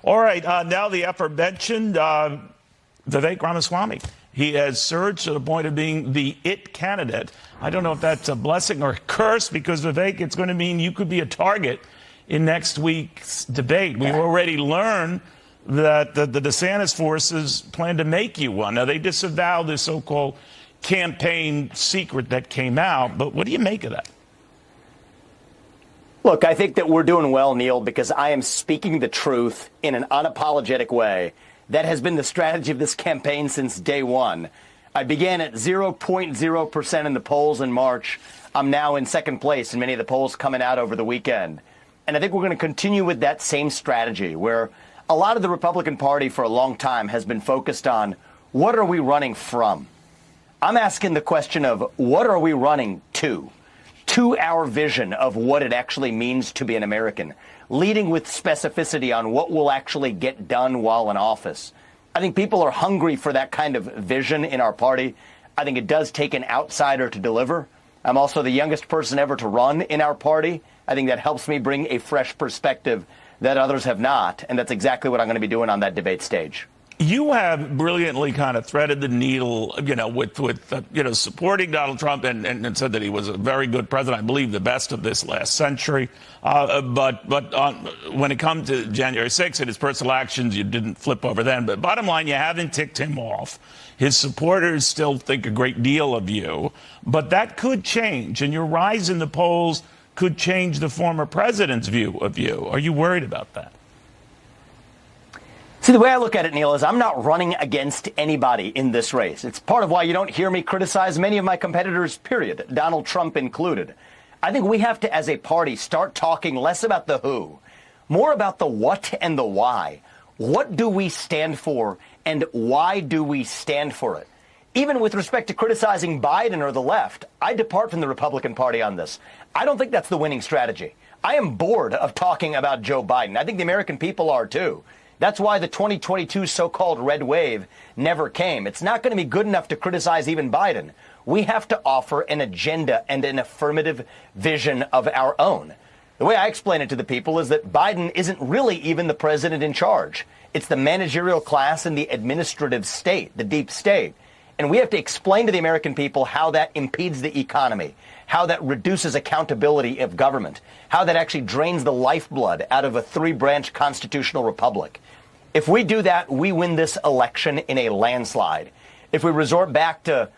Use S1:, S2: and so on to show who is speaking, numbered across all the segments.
S1: All right, now the aforementioned Vivek Ramaswamy. He has surged to the point of being the it candidate. I don't know if that's a blessing or a curse, because Vivek, it's going to mean you could be a target in next week's debate. We've already learned that the DeSantis forces plan to make you one. Now, they disavow this so-called campaign secret that came out, but what do you make of that?
S2: Look, I think that we're doing well, Neil, because I am speaking the truth in an unapologetic way. That has been the strategy of this campaign since day one. I began at 0.0% in the polls in March. I'm now in second place in many of the polls coming out over the weekend. And I think we're going to continue with that same strategy, where a lot of the Republican Party for a long time has been focused on what are we running from? I'm asking the question of what are we running to our vision of what it actually means to be an American, leading with specificity on what will actually get done while in office. I think people are hungry for that kind of vision in our party. I think it does take an outsider to deliver. I'm also the youngest person ever to run in our party. I think that helps me bring a fresh perspective that others have not, and that's exactly what I'm going to be doing on that debate stage.
S1: You have brilliantly kind of threaded the needle, with supporting Donald Trump and said that he was a very good president, I believe the best of this last century. But when it comes to January 6th and his personal actions, you didn't flip over then. But bottom line, you haven't ticked him off. His supporters still think a great deal of you. But that could change, and your rise in the polls could change the former president's view of you. Are you worried about that?
S2: See, the way I look at it, Neil, is I'm not running against anybody in this race. It's part of why you don't hear me criticize many of my competitors, period, Donald Trump included. I think we have to, as a party, start talking less about the who, more about the what and the why. What do we stand for, and why do we stand for it? Even with respect to criticizing Biden or the left, I depart from the Republican Party on this. I don't think that's the winning strategy. I am bored of talking about Joe Biden. I think the American people are, too. That's why the 2022 so-called red wave never came. It's not going to be good enough to criticize even Biden. We have to offer an agenda and an affirmative vision of our own. The way I explain it to the people is that Biden isn't really even the president in charge. It's the managerial class and the administrative state, the deep state. And we have to explain to the American people how that impedes the economy, how that reduces accountability of government, how that actually drains the lifeblood out of a three-branch constitutional republic. If we do that, we win this election in a landslide. If we resort back to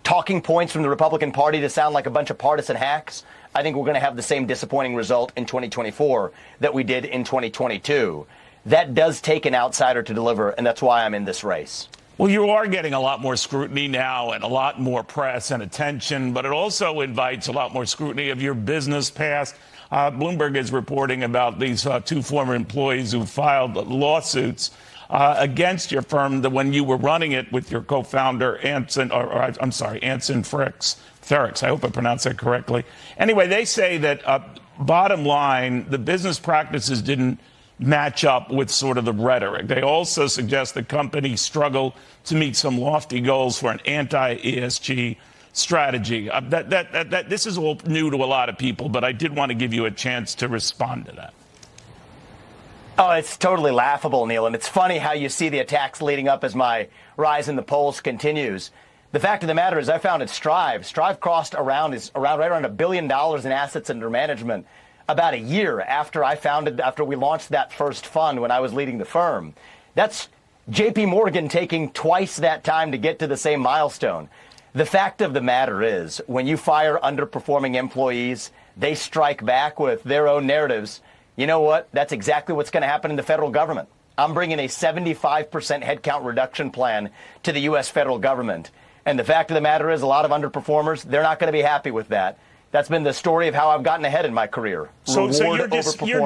S2: talking points from the Republican Party to sound like a bunch of partisan hacks, I think we're going to have the same disappointing result in 2024 that we did in 2022. That does take an outsider to deliver, and that's why I'm in this race.
S1: Well, you are getting a lot more scrutiny now and a lot more press and attention, but it also invites a lot more scrutiny of your business past. Bloomberg is reporting about these two former employees who filed lawsuits against your firm when you were running it with your co-founder, Anson Ferrix. I hope I pronounced that correctly. Anyway, they say that bottom line, the business practices didn't match up with sort of the rhetoric. They also suggest the company struggled to meet some lofty goals for an anti-ESG strategy. This is all new to a lot of people, but I did want to give you a chance to respond to that.
S2: Oh, it's totally laughable, Neil, and it's funny how you see the attacks leading up as my rise in the polls continues. The fact of the matter is I founded Strive. Strive crossed right around $1 billion in assets under management about a year after we launched that first fund when I was leading the firm. That's JP Morgan taking twice that time to get to the same milestone. The fact of the matter is, when you fire underperforming employees, they strike back with their own narratives. You know what? That's exactly what's going to happen in the federal government. I'm bringing a 75% headcount reduction plan to the U.S. federal government. And the fact of the matter is, a lot of underperformers, they're not going to be happy with that. That's been the story of how I've gotten ahead in my career.
S1: So you're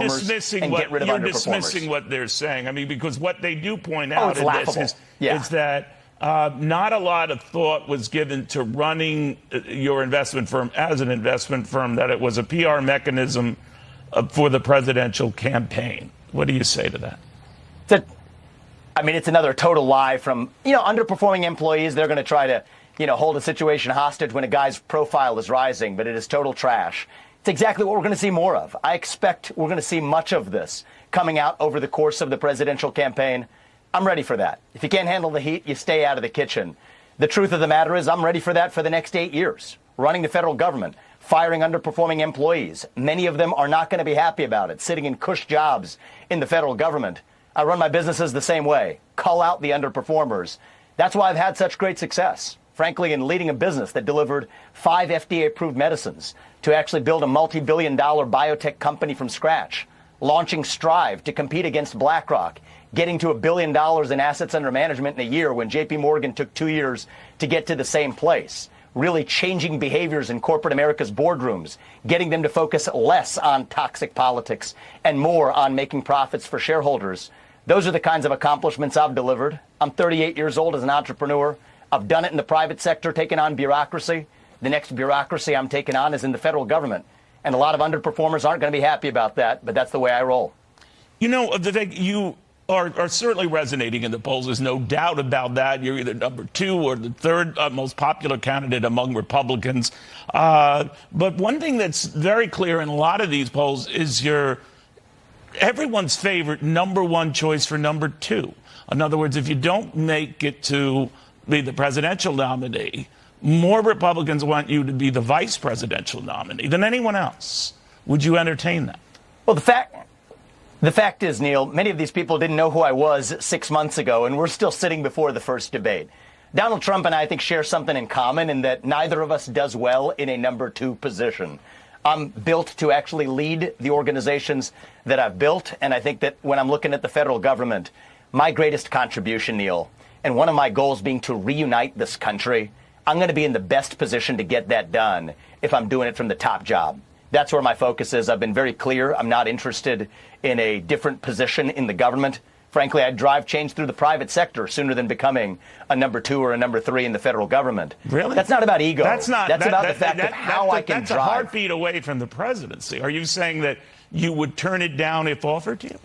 S1: dismissing what they're saying. I mean, because what they do point out in this is that not a lot of thought was given to running your investment firm as an investment firm, that it was a PR mechanism for the presidential campaign. What do you say to that?
S2: It's another total lie from, underperforming employees. They're going to try to hold a situation hostage when a guy's profile is rising, but it is total trash. It's exactly what we're going to see more of. I expect we're going to see much of this coming out over the course of the presidential campaign. I'm ready for that. If you can't handle the heat, you stay out of the kitchen. The truth of the matter is I'm ready for that for the next 8 years, running the federal government, firing underperforming employees. Many of them are not going to be happy about it, sitting in cush jobs in the federal government. I run my businesses the same way, call out the underperformers. That's why I've had such great success, frankly, in leading a business that delivered 5 FDA-approved medicines, to actually build a multi-billion-dollar biotech company from scratch, launching Strive to compete against BlackRock, getting to $1 billion in assets under management in a year when JP Morgan took 2 years to get to the same place, really changing behaviors in corporate America's boardrooms, getting them to focus less on toxic politics and more on making profits for shareholders. Those are the kinds of accomplishments I've delivered. I'm 38 years old as an entrepreneur. I've done it in the private sector, taking on bureaucracy. The next bureaucracy I'm taking on is in the federal government. And a lot of underperformers aren't going to be happy about that, but that's the way I roll.
S1: You know, Vivek, you are certainly resonating in the polls. There's no doubt about that. You're either number 2 or the 3rd most popular candidate among Republicans. But one thing that's very clear in a lot of these polls is you're everyone's favorite number 1 choice for number 2. In other words, if you don't make it to be the presidential nominee, more Republicans want you to be the vice presidential nominee than anyone else. Would you entertain that?
S2: Well, the fact is, Neil, many of these people didn't know who I was 6 months ago, and we're still sitting before the first debate. Donald Trump and I think share something in common in that neither of us does well in a number 2 position. I'm built to actually lead the organizations that I've built, and I think that when I'm looking at the federal government, my greatest contribution, Neil, and one of my goals being to reunite this country, I'm going to be in the best position to get that done if I'm doing it from the top job. That's where my focus is. I've been very clear. I'm not interested in a different position in the government. Frankly, I'd drive change through the private sector sooner than becoming a number 2 or a number 3 in the federal government.
S1: Really?
S2: That's not about ego.
S1: That's about
S2: the fact of how I can drive.
S1: That's a heartbeat away from the presidency. Are you saying that you would turn it down if offered to you?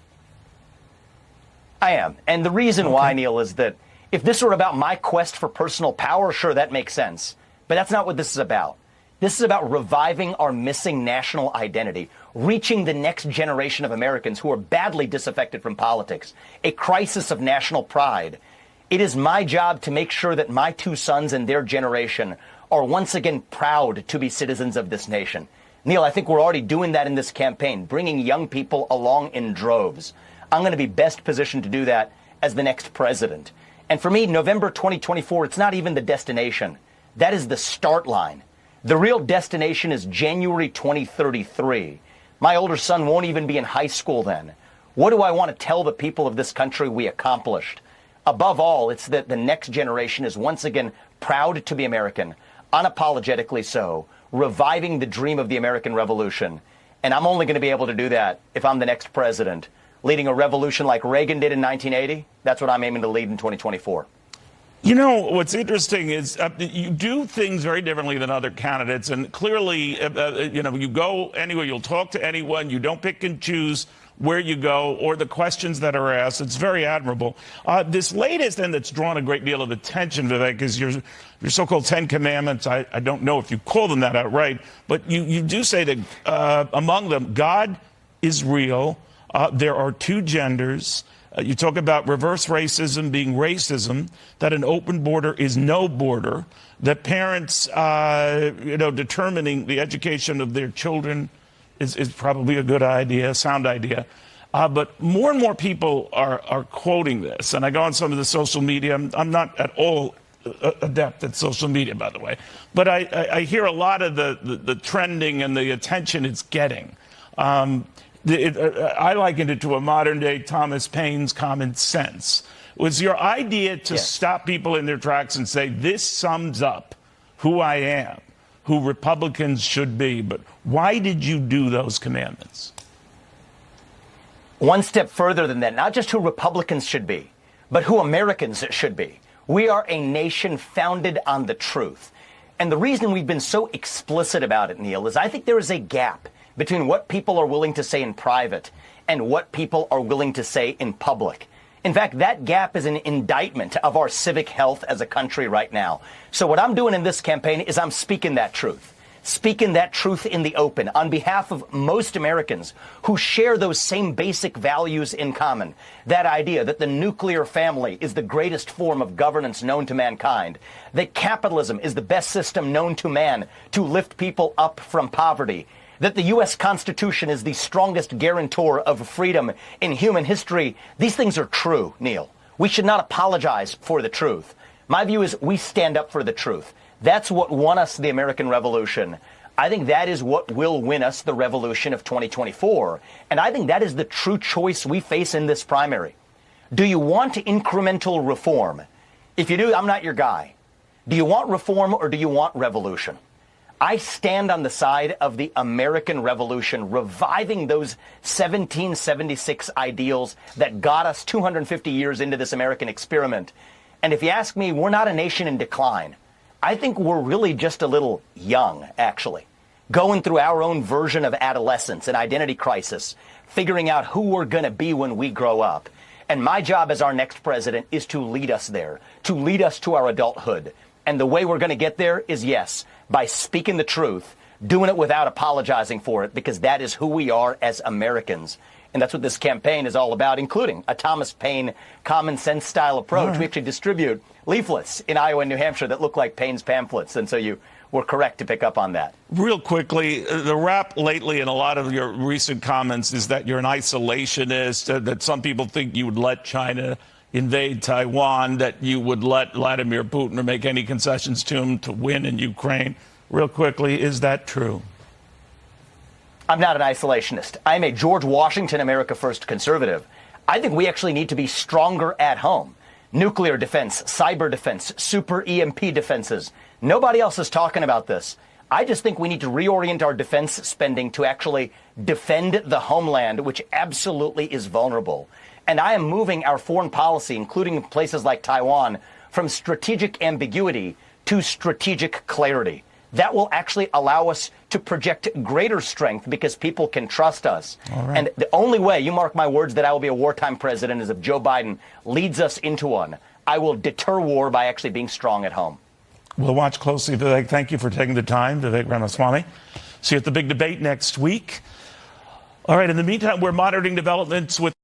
S2: I am. And the reason why, Neil, is that if this were about my quest for personal power, sure, that makes sense. But that's not what this is about. This is about reviving our missing national identity, reaching the next generation of Americans who are badly disaffected from politics, a crisis of national pride. It is my job to make sure that my 2 sons and their generation are once again proud to be citizens of this nation. Neil, I think we're already doing that in this campaign, bringing young people along in droves. I'm going to be best positioned to do that as the next president. And for me, November 2024, it's not even the destination. That is the start line. The real destination is January 2033. My older son won't even be in high school then. What do I want to tell the people of this country we accomplished? Above all, it's that the next generation is once again proud to be American, unapologetically so, reviving the dream of the American Revolution. And I'm only going to be able to do that if I'm the next president. Leading a revolution like Reagan did in 1980, that's what I'm aiming to lead in 2024.
S1: You know, what's interesting is you do things very differently than other candidates. And clearly, you know, you go anywhere, you'll talk to anyone. You don't pick and choose where you go or the questions that are asked. It's very admirable. This latest, and that's drawn a great deal of attention, Vivek, is your so-called 10 Commandments. I don't know if you call them that outright, but you do say that among them, God is real. There are 2 genders. You talk about reverse racism being racism, that an open border is no border, that parents, determining the education of their children is probably a good idea, a sound idea. But more and more people are quoting this. And I go on some of the social media. I'm not at all adept at social media, by the way. But I hear a lot of the trending and the attention it's getting. I likened it to a modern-day Thomas Paine's Common Sense. Was your idea to stop people in their tracks and say, this sums up who I am, who Republicans should be, but why did you do those commandments?
S2: One step further than that, not just who Republicans should be, but who Americans should be. We are a nation founded on the truth. And the reason we've been so explicit about it, Neil, is I think there is a gap between what people are willing to say in private and what people are willing to say in public. In fact, that gap is an indictment of our civic health as a country right now. So what I'm doing in this campaign is I'm speaking that truth. speaking that truth in the open on behalf of most Americans who share those same basic values in common. That idea that the nuclear family is the greatest form of governance known to mankind, that capitalism is the best system known to man to lift people up from poverty, that the U.S. Constitution is the strongest guarantor of freedom in human history. These things are true, Neil. We should not apologize for the truth. My view is we stand up for the truth. That's what won us the American Revolution. I think that is what will win us the revolution of 2024. And I think that is the true choice we face in this primary. Do you want incremental reform? If you do, I'm not your guy. Do you want reform or do you want revolution? I stand on the side of the American Revolution, reviving those 1776 ideals that got us 250 years into this American experiment. And if you ask me, we're not a nation in decline. I think we're really just a little young, actually, going through our own version of adolescence and identity crisis, figuring out who we're going to be when we grow up. And my job as our next president is to lead us there, to lead us to our adulthood. And the way we're going to get there is, yes, by speaking the truth, doing it without apologizing for it, because that is who we are as Americans. And that's what this campaign is all about, including a Thomas Paine common sense style approach.
S1: Right.
S2: We actually distribute leaflets in Iowa and New Hampshire that look like Paine's pamphlets. And so you were correct to pick up on that.
S1: Real quickly, the rap lately in a lot of your recent comments is that you're an isolationist, that some people think you would let China invade Taiwan, that you would let Vladimir Putin or make any concessions to him to win in Ukraine. Real quickly, is that true?
S2: I'm not an isolationist. I'm a George Washington America First conservative. I think we actually need to be stronger at home. Nuclear defense, cyber defense, super EMP defenses. Nobody else is talking about this. I just think we need to reorient our defense spending to actually defend the homeland, which absolutely is vulnerable. And I am moving our foreign policy, including places like Taiwan, from strategic ambiguity to strategic clarity. That will actually allow us to project greater strength because people can trust us.
S1: All right.
S2: And the only way, you mark my words, that I will be a wartime president is if Joe Biden leads us into one. I will deter war by actually being strong at home.
S1: We'll watch closely, Vivek. Thank you for taking the time, Vivek Ramaswamy. See you at the big debate next week. All right, in the meantime, we're monitoring developments with